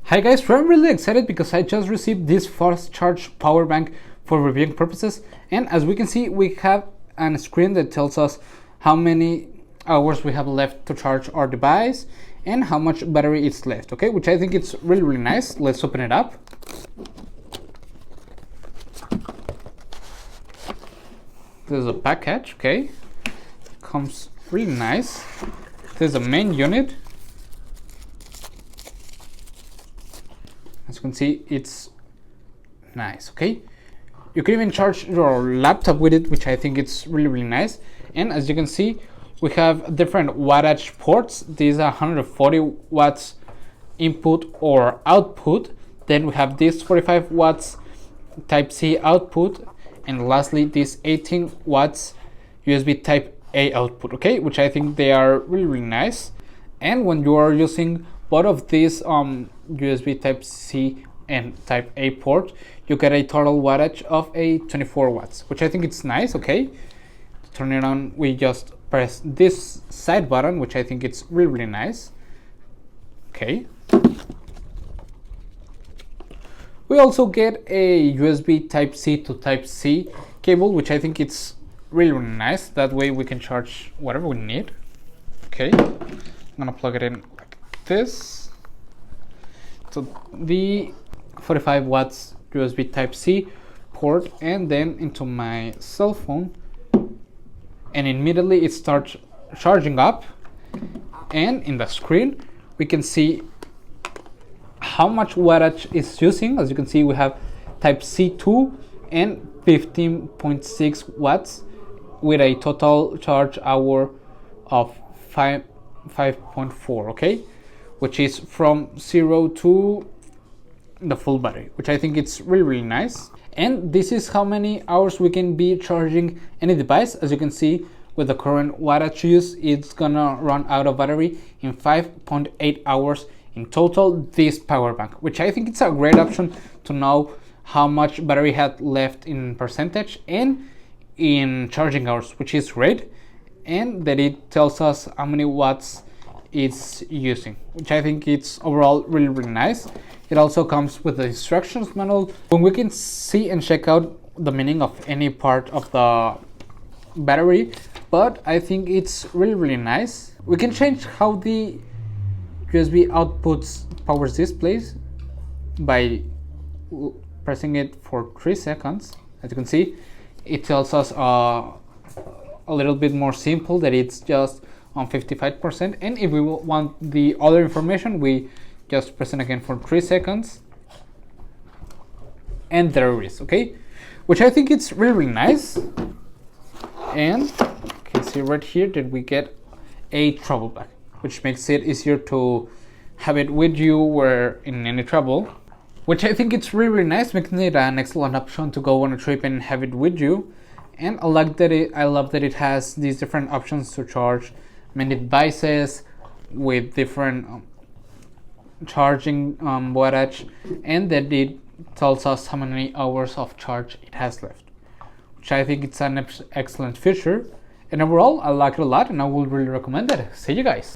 Hi guys, so I'm really excited because I just received this fast charge power bank for reviewing purposes, and as we can see we have a screen that tells us how many hours we have left to charge our device and how much battery is left, okay, which I think it's really nice. Let's open it up. There's a package, okay, comes really nice. There's a main unit. As you can see, it's nice, okay. You can even charge your laptop with it, which I think it's really nice. And as you can see, we have different wattage ports. These are 140 watts input or output. Then we have this 45 watts type C output, and lastly this 18 watts USB type A output, okay, which I think they are really nice. And when you are using both of these USB type C and type A port, you get a total wattage of a 24 watts, which I think it's nice, okay. To turn it on, we just press this side button, which I think it's really nice, okay. We also get a USB type C to type C cable, which I think it's really nice. That way we can charge whatever we need, okay. I'm gonna plug it in like this. So the 45 watts USB type C port, and then into my cell phone, and immediately it starts charging up. And in the screen we can see how much wattage is using. As you can see, we have type C2 and 15.6 watts with a total charge hour of 5.4, okay, which is from 0 to the full battery, which I think it's really nice. And this is how many hours we can be charging any device. As you can see, with the current wattage use, it's gonna run out of battery in 5.8 hours in total, this power bank, which I think it's a great option to know how much battery had left in percentage and in charging hours, which is great. And that it tells us how many watts it's using, which I think it's overall really nice. It also comes with the instructions manual when we can see and check out the meaning of any part of the battery, but I think it's really nice. We can change how the USB outputs powers displays by pressing it for 3 seconds. As you can see, it tells us a little bit more simple that it's just on 55%, and if we want the other information, we just press it again for 3 seconds, and there it is, okay, which I think it's really nice. And you can see right here that we get a travel bag, which makes it easier to have it with you where in any trouble, which I think it's really nice, making it an excellent option to go on a trip and have it with you. And I love that it has these different options to charge many devices with different charging wattage, and that it tells us how many hours of charge it has left, which I think it's an excellent feature. And overall, I like it a lot, and I will really recommend it. See you guys.